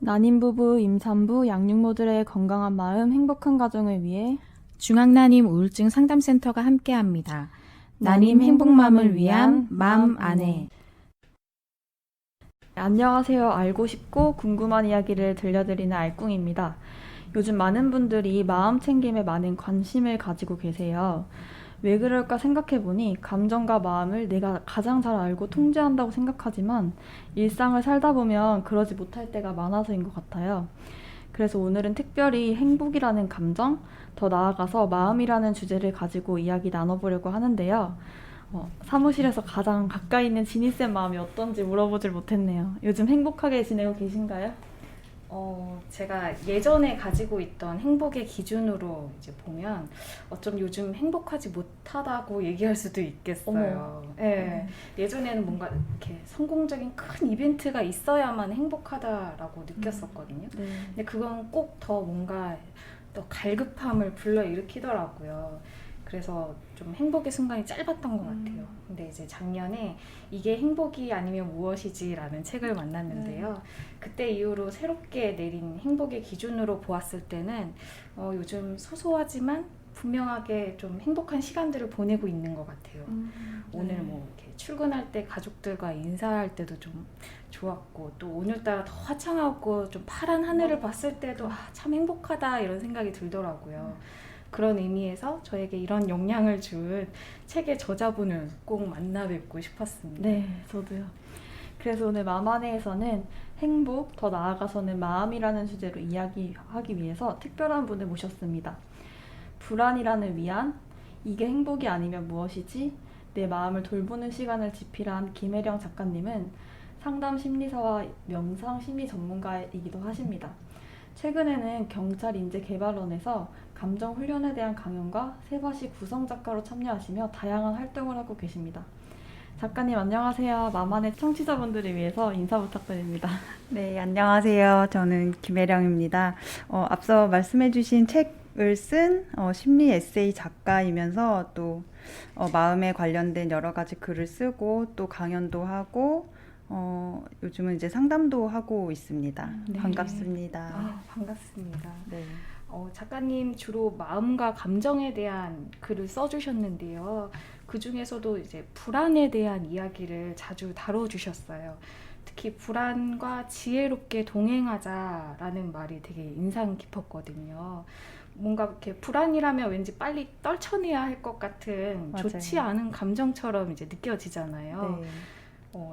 난임부부, 임산부, 양육모들의 건강한 마음, 행복한 가정을 위해 중앙난임 우울증 상담센터가 함께합니다. 난임 난임 행복맘을 위한 맘 안에. 안녕하세요. 알고 싶고 궁금한 이야기를 들려드리는 알꿍입니다. 요즘 많은 분들이 마음 챙김에 많은 관심을 가지고 계세요. 왜 그럴까 생각해보니 감정과 마음을 내가 가장 잘 알고 통제한다고 생각하지만 일상을 살다 보면 그러지 못할 때가 많아서인 것 같아요. 그래서 오늘은 특별히 행복이라는 감정, 더 나아가서 마음이라는 주제를 가지고 이야기 나눠보려고 하는데요. 사무실에서 가장 가까이 있는 지니쌤 마음이 어떤지 물어보질 못했네요. 요즘 행복하게 지내고 계신가요? 제가 예전에 가지고 있던 행복의 기준으로 이제 보면 어쩜 요즘 행복하지 못하다고 얘기할 수도 있겠어요. 예. 예전에는 뭔가 이렇게 성공적인 큰 이벤트가 있어야만 행복하다라고 느꼈었거든요. 네. 근데 그건 꼭 더 뭔가 더 갈급함을 불러일으키더라고요. 그래서 좀 행복의 순간이 짧았던 것 같아요. 근데 이제 작년에 이게 행복이 아니면 무엇이지라는 책을 만났는데요. 그때 이후로 새롭게 내린 행복의 기준으로 보았을 때는 요즘 소소하지만 분명하게 좀 행복한 시간들을 보내고 있는 것 같아요. 오늘 뭐 이렇게 출근할 때 가족들과 인사할 때도 좀 좋았고, 또 오늘따라 더 화창하고 좀 파란 하늘을 봤을 때도 참 행복하다 이런 생각이 들더라고요. 그런 의미에서 저에게 이런 영향을 준 책의 저자분을 꼭 만나 뵙고 싶었습니다. 네, 저도요. 그래서 오늘 마마네에서는 행복, 더 나아가서는 마음이라는 주제로 이야기하기 위해서 특별한 분을 모셨습니다. 불안이라는 위안, 이게 행복이 아니면 무엇이지? 내 마음을 돌보는 시간을 집필한 김혜령 작가님은 상담 심리사와 명상 심리 전문가이기도 하십니다. 최근에는 경찰인재개발원에서 감정 훈련에 대한 강연과 세바시 구성 작가로 참여하시며 다양한 활동을 하고 계십니다. 작가님 안녕하세요. 마만의 청취자분들을 위해서 인사 부탁드립니다. 네, 안녕하세요. 저는 김혜령입니다. 앞서 말씀해주신 책을 쓴 심리 에세이 작가이면서 또 마음에 관련된 여러 가지 글을 쓰고 또 강연도 하고 요즘은 이제 상담도 하고 있습니다. 네. 반갑습니다. 반갑습니다. 네. 작가님 주로 마음과 감정에 대한 글을 써주셨는데요. 그 중에서도 이제 불안에 대한 이야기를 자주 다뤄주셨어요. 특히 불안과 지혜롭게 동행하자라는 말이 되게 인상 깊었거든요. 뭔가 이렇게 불안이라면 왠지 빨리 떨쳐내야 할 것 같은 맞아요. 좋지 않은 감정처럼 이제 느껴지잖아요. 네.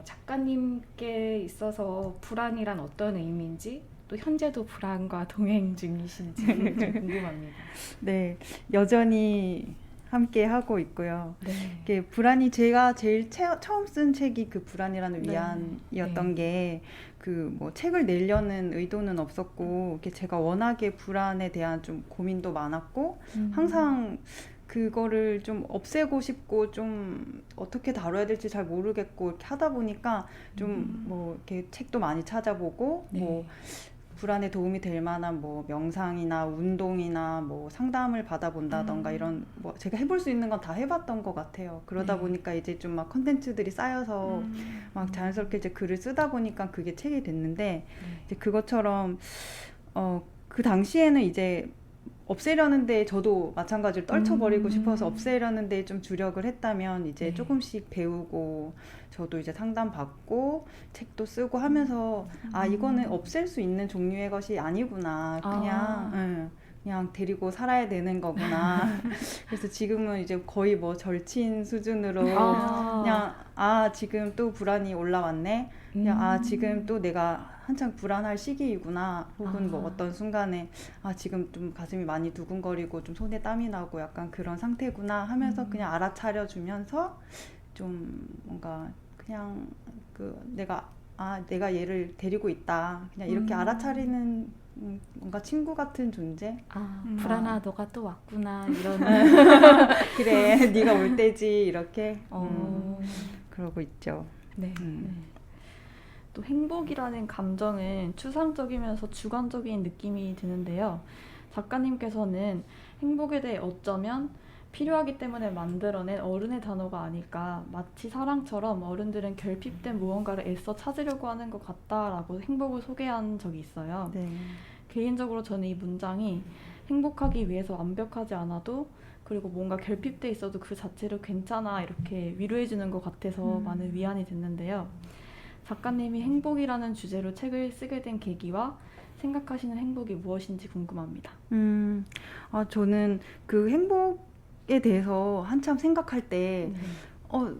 작가님께 있어서 불안이란 어떤 의미인지, 또 현재도 불안과 동행 중이신지 좀 궁금합니다. 네, 여전히 함께 하고 있고요. 네. 이게 불안이 제가 제일 처음 쓴 책이 그 불안이라는 네. 위안이었던 게 그 뭐 책을 내려는 의도는 없었고 이렇게 제가 워낙에 불안에 대한 좀 고민도 많았고 항상 그거를 좀 없애고 싶고 좀 어떻게 다뤄야 될지 잘 모르겠고 이렇게 하다 보니까 좀 뭐 이렇게 책도 많이 찾아보고 뭐 불안에 도움이 될 만한 뭐 명상이나 운동이나 뭐 상담을 받아본다던가 이런 뭐 제가 해볼 수 있는 건 다 해봤던 것 같아요. 그러다 네. 보니까 이제 좀 막 컨텐츠들이 쌓여서 막 자연스럽게 이제 글을 쓰다 보니까 그게 책이 됐는데 이제 그것처럼 그 당시에는 이제 없애려는데 저도 마찬가지로 떨쳐버리고 싶어서 없애려는데 좀 주력을 했다면 이제 네. 조금씩 배우고 저도 이제 상담 받고 책도 쓰고 하면서 아 이거는 없앨 수 있는 종류의 것이 아니구나 그냥 데리고 살아야 되는 거구나. 그래서 지금은 이제 거의 뭐 절친 수준으로 그냥 지금 또 불안이 올라왔네. 그냥 지금 또 내가 한창 불안할 시기이구나. 혹은 뭐 어떤 순간에 지금 좀 가슴이 많이 두근거리고 좀 손에 땀이 나고 약간 그런 상태구나 하면서 그냥 알아차려 주면서 좀 뭔가 그냥 내가 얘를 데리고 있다. 그냥 이렇게 알아차리는 뭔가 친구 같은 존재? 불안아, 너가 또 왔구나 이런. 그래, 네가 올 때지 이렇게 그러고 있죠. 네. 또 행복이라는 감정은 추상적이면서 주관적인 느낌이 드는데요. 작가님께서는 행복에 대해 어쩌면 필요하기 때문에 만들어낸 어른의 단어가 아닐까. 마치 사랑처럼 어른들은 결핍된 무언가를 애써 찾으려고 하는 것 같다라고 행복을 소개한 적이 있어요. 네. 개인적으로 저는 이 문장이 행복하기 위해서 완벽하지 않아도 그리고 뭔가 결핍돼 있어도 그 자체로 괜찮아 이렇게 위로해주는 것 같아서 많은 위안이 됐는데요. 작가님이 행복이라는 주제로 책을 쓰게 된 계기와 생각하시는 행복이 무엇인지 궁금합니다. 저는 그 행복에 대해서 한참 생각할 때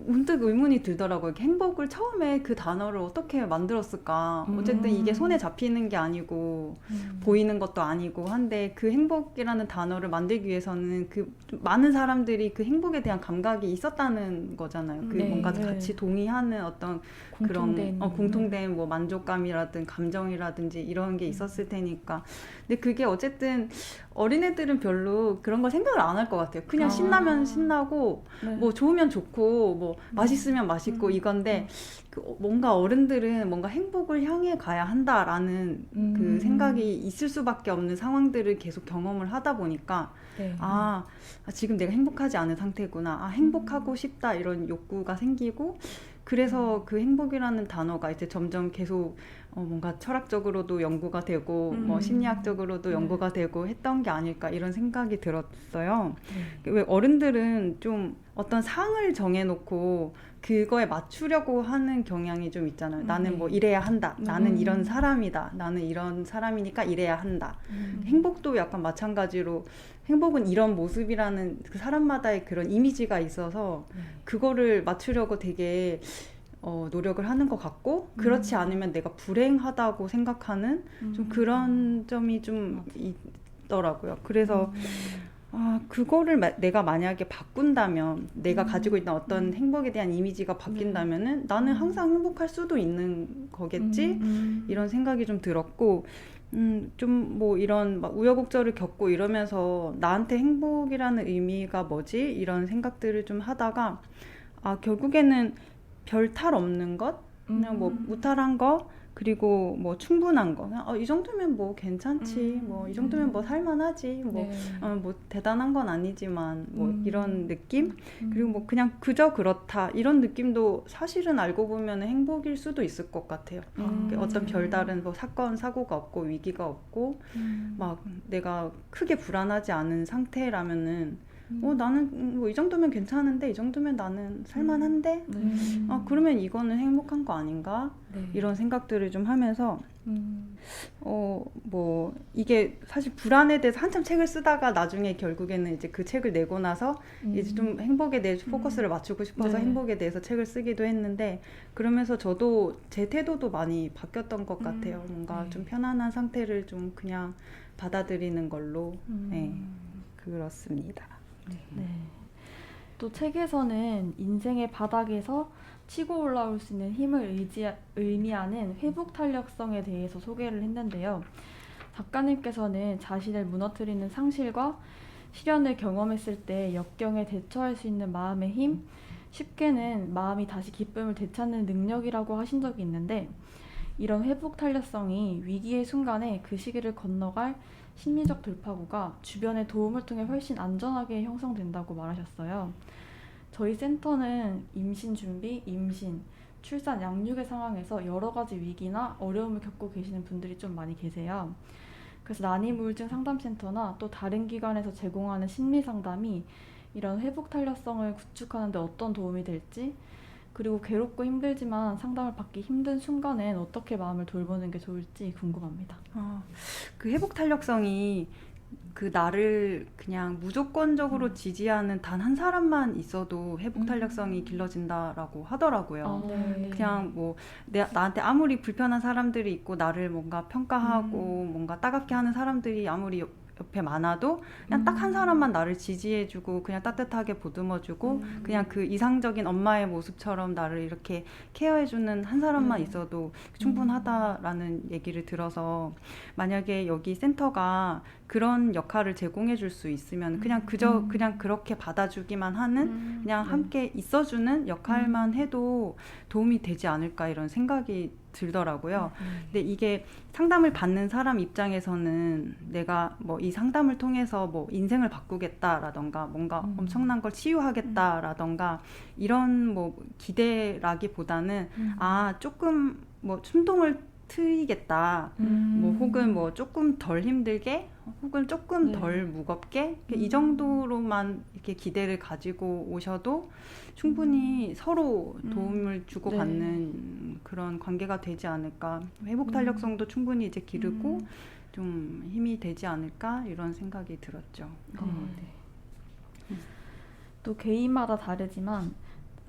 문득 의문이 들더라고요. 이렇게 행복을 처음에 그 단어를 어떻게 만들었을까? 어쨌든 이게 손에 잡히는 게 아니고 보이는 것도 아니고 한데 그 행복이라는 단어를 만들기 위해서는 그 많은 사람들이 그 행복에 대한 감각이 있었다는 거잖아요. 그 네, 뭔가 네. 같이 동의하는 어떤 공통된 그런 공통된 뭐 만족감이라든 감정이라든지 이런 게 있었을 테니까. 근데 그게 어쨌든 어린애들은 별로 그런 걸 생각을 안 할 것 같아요. 그냥 신나면 신나고 네. 뭐 좋으면 좋고 뭐 맛있으면 맛있고 이건데 그 뭔가 어른들은 뭔가 행복을 향해 가야 한다라는 그 생각이 있을 수밖에 없는 상황들을 계속 경험을 하다 보니까 네. 지금 내가 행복하지 않은 상태구나. 행복하고 싶다 이런 욕구가 생기고 그래서 그 행복이라는 단어가 이제 점점 계속 뭔가 철학적으로도 연구가 되고 뭐 심리학적으로도 연구가 되고 했던 게 아닐까 이런 생각이 들었어요. 왜 어른들은 좀 어떤 상을 정해놓고 그거에 맞추려고 하는 경향이 좀 있잖아요. 나는 뭐 이래야 한다. 나는 이런 사람이다. 나는 이런 사람이니까 이래야 한다. 행복도 약간 마찬가지로 행복은 이런 모습이라는 그 사람마다의 그런 이미지가 있어서 그거를 맞추려고 되게 노력을 하는 것 같고 그렇지 않으면 내가 불행하다고 생각하는 좀 그런 점이 좀 있더라고요. 그래서 그거를 내가 만약에 바꾼다면 내가 가지고 있는 어떤 행복에 대한 이미지가 바뀐다면은 나는 항상 행복할 수도 있는 거겠지? 이런 생각이 좀 들었고 좀 뭐 이런 막 우여곡절을 겪고 이러면서 나한테 행복이라는 의미가 뭐지? 이런 생각들을 좀 하다가 결국에는 별 탈 없는 것? 그냥 뭐 무탈한 거? 그리고 뭐 충분한 거. 그냥 이 정도면 뭐 괜찮지. 뭐 이 정도면 뭐 살만하지. 뭐, 뭐 대단한 건 아니지만 뭐 이런 느낌? 그리고 뭐 그냥 그저 그렇다. 이런 느낌도 사실은 알고 보면 행복일 수도 있을 것 같아요. 어떤 별다른 뭐 사건, 사고가 없고 위기가 없고 막 내가 크게 불안하지 않은 상태라면은 나는 뭐 이 정도면 괜찮은데 이 정도면 나는 살만한데 그러면 이거는 행복한 거 아닌가? 이런 생각들을 좀 하면서 뭐 이게 사실 불안에 대해서 한참 책을 쓰다가 나중에 결국에는 이제 그 책을 내고 나서 이제 좀 행복에 대해서 포커스를 맞추고 싶어서 행복에 대해서 책을 쓰기도 했는데 그러면서 저도 제 태도도 많이 바뀌었던 것 같아요. 뭔가 좀 편안한 상태를 좀 그냥 받아들이는 걸로 그렇습니다. 네. 또 책에서는 인생의 바닥에서 치고 올라올 수 있는 힘을 의미하는 회복 탄력성에 대해서 소개를 했는데요. 작가님께서는 자신을 무너뜨리는 상실과 시련을 경험했을 때 역경에 대처할 수 있는 마음의 힘, 쉽게는 마음이 다시 기쁨을 되찾는 능력이라고 하신 적이 있는데 이런 회복 탄력성이 위기의 순간에 그 시기를 건너갈 심리적 돌파구가 주변의 도움을 통해 훨씬 안전하게 형성된다고 말하셨어요. 저희 센터는 임신 준비, 임신, 출산, 양육의 상황에서 여러 가지 위기나 어려움을 겪고 계시는 분들이 좀 많이 계세요. 그래서 난임 우울증 상담센터나 또 다른 기관에서 제공하는 심리 상담이 이런 회복 탄력성을 구축하는 데 어떤 도움이 될지 그리고 괴롭고 힘들지만 상담을 받기 힘든 순간엔 어떻게 마음을 돌보는 게 좋을지 궁금합니다. 그 회복 탄력성이 그 나를 그냥 무조건적으로 지지하는 단 한 사람만 있어도 회복 탄력성이 길러진다라고 하더라고요. 그냥 뭐 나한테 아무리 불편한 사람들이 있고 나를 뭔가 평가하고 뭔가 따갑게 하는 사람들이 아무리 옆에 많아도 그냥 딱 한 사람만 나를 지지해주고 그냥 따뜻하게 보듬어주고 그냥 그 이상적인 엄마의 모습처럼 나를 이렇게 케어해주는 한 사람만 있어도 충분하다라는 얘기를 들어서 만약에 여기 센터가 그런 역할을 제공해줄 수 있으면 그냥 그냥 그렇게 받아주기만 하는 그냥 함께 있어주는 역할만 해도 도움이 되지 않을까 이런 생각이 들더라고요. 근데 이게 상담을 받는 사람 입장에서는 내가 뭐 이 상담을 통해서 뭐 인생을 바꾸겠다라던가 뭔가 엄청난 걸 치유하겠다라던가 이런 뭐 기대라기보다는 조금 뭐 충동을 트이겠다. 뭐 혹은 뭐 조금 덜 힘들게 혹은 조금 네. 덜 무겁게 이 정도로만 이렇게 기대를 가지고 오셔도 충분히 서로 도움을 주고받는 그런 관계가 되지 않을까. 회복 탄력성도 충분히 이제 기르고 좀 힘이 되지 않을까 이런 생각이 들었죠. 또 개인마다 다르지만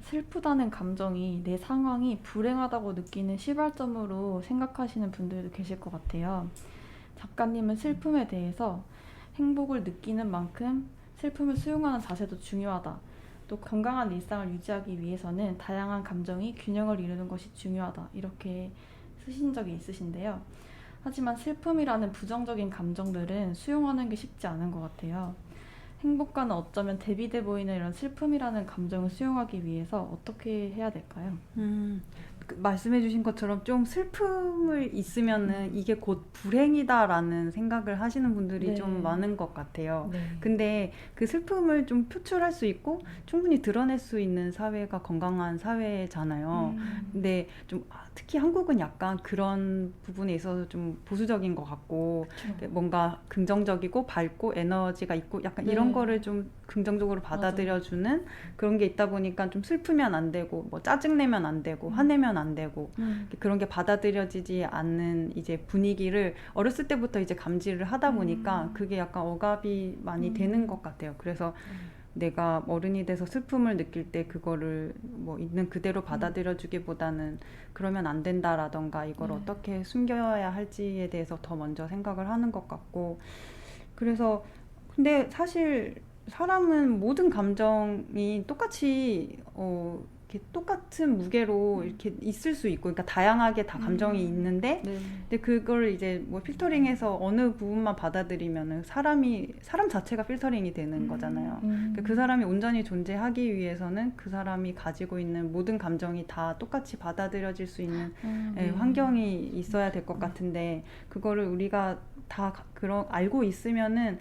슬프다는 감정이 내 상황이 불행하다고 느끼는 시발점으로 생각하시는 분들도 계실 것 같아요. 작가님은 슬픔에 대해서 행복을 느끼는 만큼 슬픔을 수용하는 자세도 중요하다. 또 건강한 일상을 유지하기 위해서는 다양한 감정이 균형을 이루는 것이 중요하다. 이렇게 쓰신 적이 있으신데요. 하지만 슬픔이라는 부정적인 감정들은 수용하는 게 쉽지 않은 것 같아요. 행복과는 어쩌면 대비돼 보이는 이런 슬픔이라는 감정을 수용하기 위해서 어떻게 해야 될까요? 말씀해주신 것처럼 좀 슬픔을 있으면은 이게 곧 불행이다라는 생각을 하시는 분들이 네. 좀 많은 것 같아요. 네. 근데 그 슬픔을 좀 표출할 수 있고 충분히 드러낼 수 있는 사회가 건강한 사회잖아요. 근데 좀 특히 한국은 약간 그런 부분에 있어서 좀 보수적인 것 같고 뭔가 긍정적이고 밝고 에너지가 있고 약간 네. 이런 거를 좀 긍정적으로 받아들여주는 그런 게 있다 보니까 좀 슬프면 안 되고 뭐 짜증내면 안 되고 화내면 안 되고 그런 게 받아들여지지 않는 이제 분위기를 어렸을 때부터 이제 감지를 하다 보니까 그게 약간 억압이 많이 되는 것 같아요. 그래서 내가 어른이 돼서 슬픔을 느낄 때 그거를 뭐 있는 그대로 받아들여주기보다는 그러면 안 된다라던가 이걸 어떻게 숨겨야 할지에 대해서 더 먼저 생각을 하는 것 같고 그래서 근데 사실 사람은 모든 감정이 똑같이 이렇게 똑같은 무게로 이렇게 있을 수 있고, 그러니까 다양하게 다 감정이 있는데, 네. 근데 그걸 이제 뭐 필터링해서 어느 부분만 받아들이면은 사람 자체가 필터링이 되는 거잖아요. 그러니까 그 사람이 온전히 존재하기 위해서는 그 사람이 가지고 있는 모든 감정이 다 똑같이 받아들여질 수 있는 환경이 있어야 될 것 같은데, 그거를 우리가 다 알고 있으면은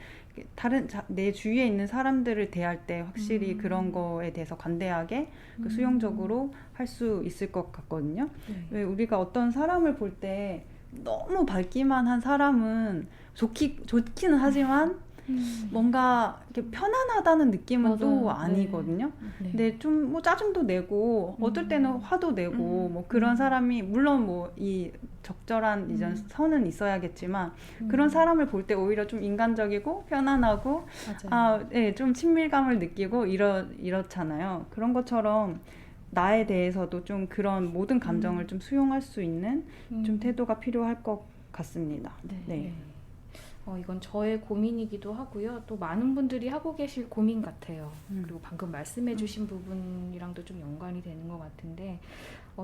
내 주위에 있는 사람들을 대할 때 확실히 그런 거에 대해서 관대하게 수용적으로 할 수 있을 것 같거든요. 왜 우리가 어떤 사람을 볼 때 너무 밝기만 한 사람은 좋기는 하지만 뭔가 이렇게 편안하다는 느낌은 또 맞아요. 아니거든요. 네. 근데 좀 뭐 짜증도 내고 어떨 때는 화도 내고 뭐 그런 사람이 물론 뭐 이 적절한 이전 선은 있어야겠지만 그런 사람을 볼 때 오히려 좀 인간적이고 편안하고 좀 친밀감을 느끼고 이렇잖아요. 그런 것처럼 나에 대해서도 좀 그런 모든 감정을 좀 수용할 수 있는 좀 태도가 필요할 것 같습니다. 네. 이건 저의 고민이기도 하고요. 또 많은 분들이 하고 계실 고민 같아요. 그리고 방금 말씀해주신 부분이랑도 좀 연관이 되는 것 같은데,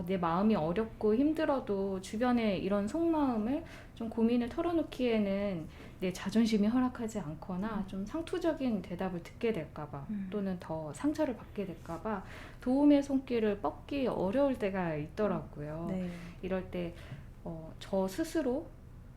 내 마음이 어렵고 힘들어도 주변에 이런 속마음을 좀 고민을 털어놓기에는 내 자존심이 허락하지 않거나 좀 상투적인 대답을 듣게 될까봐 또는 더 상처를 받게 될까봐 도움의 손길을 뻗기 어려울 때가 있더라고요. 네. 이럴 때 저 스스로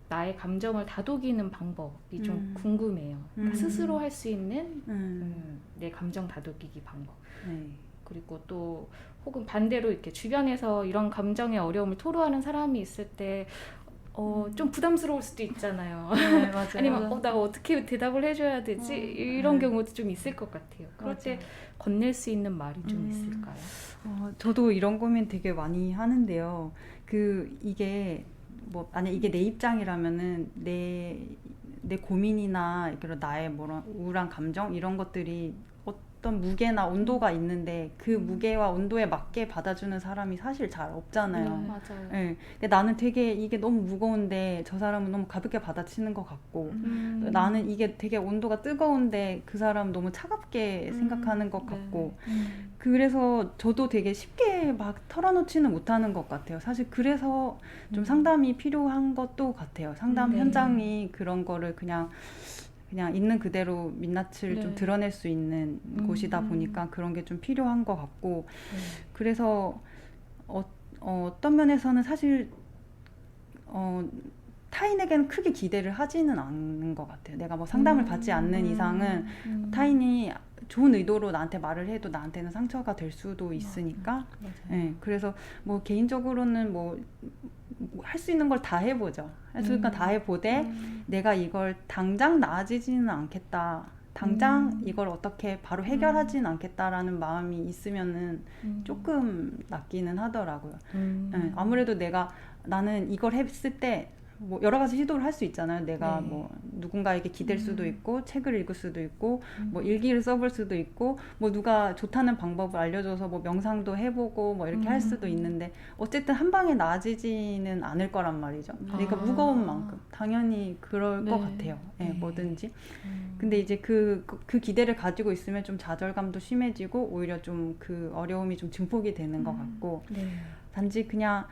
나의 감정을 다독이는 방법이 좀 궁금해요. 그러니까 스스로 할 수 있는 내 감정 다독이기 방법. 네. 그리고 또 혹은 반대로 이렇게 주변에서 이런 감정의 어려움을 토로하는 사람이 있을 때 좀 부담스러울 수도 있잖아요. 네, 맞아요. 아니면 나 어떻게 대답을 해줘야 되지? 이런 경우도 좀 있을 것 같아요. 그럴 때 건넬 수 있는 말이 좀 있을까요? 저도 이런 고민 되게 많이 하는데요. 이게 뭐 만약 이게 내 입장이라면은 내 고민이나 이런 나의 우울한 감정 이런 것들이 어떤 무게나 온도가 있는데 그 무게와 온도에 맞게 받아주는 사람이 사실 잘 없잖아요. 맞아요. 네. 근데 나는 되게 이게 너무 무거운데 저 사람은 너무 가볍게 받아치는 것 같고 나는 이게 되게 온도가 뜨거운데 그 사람은 너무 차갑게 생각하는 것 같고 그래서 저도 되게 쉽게 막 털어놓지는 못하는 것 같아요. 사실 그래서 좀 상담이 필요한 것도 같아요. 상담 현장이 그런 거를 그냥 있는 그대로 민낯을 좀 드러낼 수 있는 곳이다 보니까 그런 게 좀 필요한 것 같고 그래서 어떤 면에서는 사실 타인에게는 크게 기대를 하지는 않는 것 같아요. 내가 뭐 상담을 받지 않는 이상은 타인이 좋은 의도로 나한테 말을 해도 나한테는 상처가 될 수도 있으니까. 네, 그래서 뭐 개인적으로는 뭐 할 수 있는 걸 다 해보죠. 할 수 있는 걸 다 해보되 내가 이걸 당장 나아지지는 않겠다. 당장 이걸 어떻게 바로 해결하지는 않겠다라는 마음이 있으면은 조금 낫기는 하더라고요. 네, 아무래도 나는 이걸 했을 때 뭐 여러 가지 시도를 할 수 있잖아요. 내가 네. 뭐 누군가에게 기댈 수도 있고 책을 읽을 수도 있고 뭐 일기를 써볼 수도 있고 뭐 누가 좋다는 방법을 알려줘서 뭐 명상도 해보고 뭐 이렇게 할 수도 있는데 어쨌든 한 방에 나아지지는 않을 거란 말이죠. 그러니까 무거운 만큼 당연히 그럴 것 같아요. 네, 뭐든지. 근데 이제 그 기대를 가지고 있으면 좀 좌절감도 심해지고 오히려 좀 그 어려움이 좀 증폭이 되는 것 같고 단지 그냥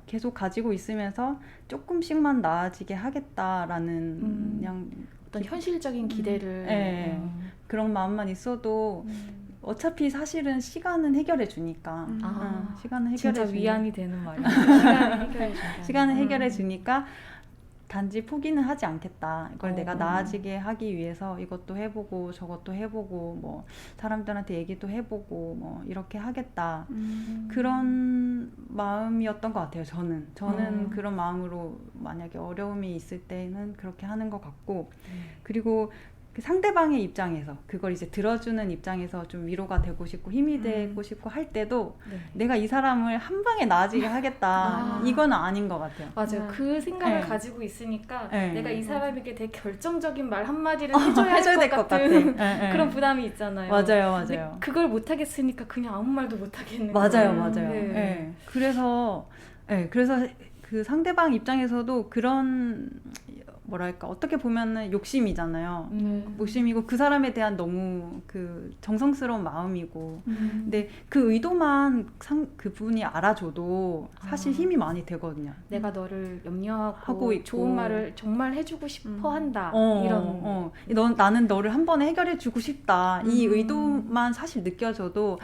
계속 가지고 있으면서 조금씩만 나아지게 하겠다라는 그냥 어떤 현실적인 기대를 그런 마음만 있어도 어차피 사실은 시간은 해결해 주니까 시간은 해결해 진짜 주니까 위안이 되는 말이에요. 시간을 해결해 준다. 시간을 해결해 주니까 단지 포기는 하지 않겠다. 이걸 내가 나아지게 하기 위해서 이것도 해보고 저것도 해보고 뭐 사람들한테 얘기도 해보고 뭐 이렇게 하겠다. 그런 마음이었던 것 같아요. 저는 그런 마음으로 만약에 어려움이 있을 때는 그렇게 하는 것 같고 그리고 그 상대방의 입장에서 그걸 이제 들어주는 입장에서 좀 위로가 되고 싶고 힘이 되고 싶고 할 때도 내가 이 사람을 한 방에 나아지게 하겠다 이건 아닌 것 같아요. 맞아요. 그 생각을 네. 가지고 있으니까 네. 내가 이 사람에게 되게 결정적인 말 한마디를 해줘야 될 할 것 같은 같아. 그런 부담이 있잖아요. 맞아요. 근데 그걸 못하겠으니까 그냥 아무 말도 못하겠는 맞아요. 거예요. 네. 그래서 그 상대방 입장에서도 그런 뭐랄까 어떻게 보면은 욕심이잖아요. 욕심이고 그 사람에 대한 너무 그 정성스러운 마음이고 근데 그 의도만 그분이 알아줘도 사실 힘이 많이 되거든요. 내가 너를 염려하고 하고 있고. 좋은 말을 정말 해주고 싶어 한다. 나는 너를 한 번에 해결해주고 싶다. 이 의도만 사실 느껴져도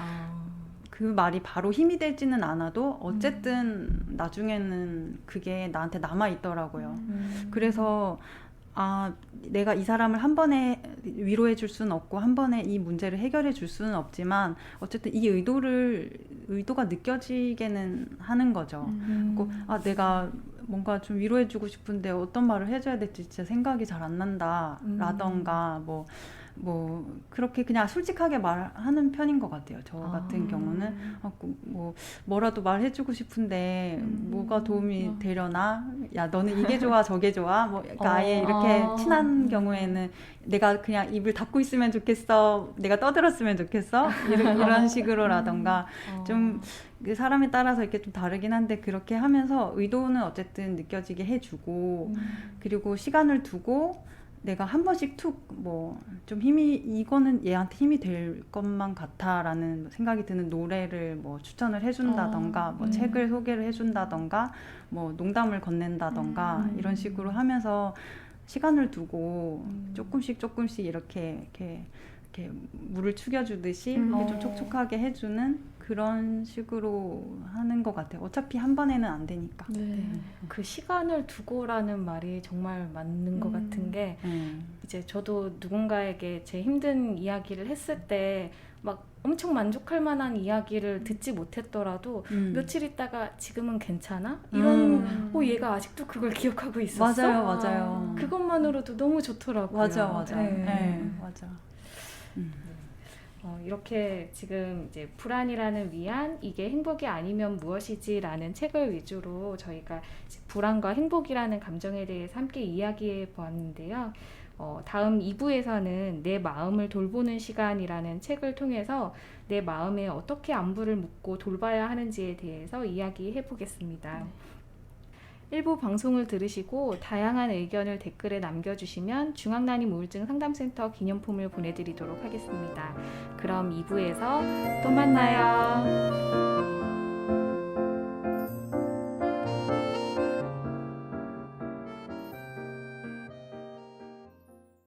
그 말이 바로 힘이 되지는 않아도 어쨌든 나중에는 그게 나한테 남아있더라고요. 그래서 내가 이 사람을 한 번에 위로해 줄 수는 없고 한 번에 이 문제를 해결해 줄 수는 없지만 어쨌든 이 의도가 느껴지게는 하는 거죠. 그리고 내가 뭔가 좀 위로해 주고 싶은데 어떤 말을 해줘야 될지 진짜 생각이 잘 안 난다 라던가 뭐 그렇게 그냥 솔직하게 말하는 편인 것 같아요. 저 같은 경우는 뭐라도 말해주고 싶은데 뭐가 도움이 되려나? 야 너는 이게 좋아 저게 좋아? 뭐 그러니까 아예 이렇게 친한 경우에는 내가 그냥 입을 닫고 있으면 좋겠어. 내가 떠들었으면 좋겠어. 이런 식으로라던가 좀 그 사람에 따라서 이렇게 좀 다르긴 한데 그렇게 하면서 의도는 어쨌든 느껴지게 해주고 그리고 시간을 두고 내가 한 번씩 좀 이거는 얘한테 힘이 될 것만 같아라는 생각이 드는 노래를 뭐 추천을 해준다던가 뭐 책을 소개를 해준다던가 뭐 농담을 건넨다던가 이런 식으로 하면서 시간을 두고 조금씩 이렇게 물을 축여주듯이 이렇게 좀 촉촉하게 해주는 그런 식으로 하는 것 같아요. 어차피 한 번에는 안 되니까. 그 시간을 두고라는 말이 정말 맞는 것 같은 게 이제 저도 누군가에게 제 힘든 이야기를 했을 때 막 엄청 만족할 만한 이야기를 듣지 못했더라도 며칠 있다가 지금은 괜찮아? 이런 얘가 아직도 그걸 기억하고 있었어? 맞아요. 그것만으로도 너무 좋더라고요. 맞아. 맞아. 이렇게 지금 이제 불안이라는 위안, 이게 행복이 아니면 무엇이지라는 책을 위주로 저희가 불안과 행복이라는 감정에 대해서 함께 이야기해 보았는데요. 다음 2부에서는 내 마음을 돌보는 시간이라는 책을 통해서 내 마음에 어떻게 안부를 묻고 돌봐야 하는지에 대해서 이야기해 보겠습니다. 1부 방송을 들으시고 다양한 의견을 댓글에 남겨주시면 중앙난임 우울증 상담센터 기념품을 보내드리도록 하겠습니다. 그럼 2부에서 또 만나요.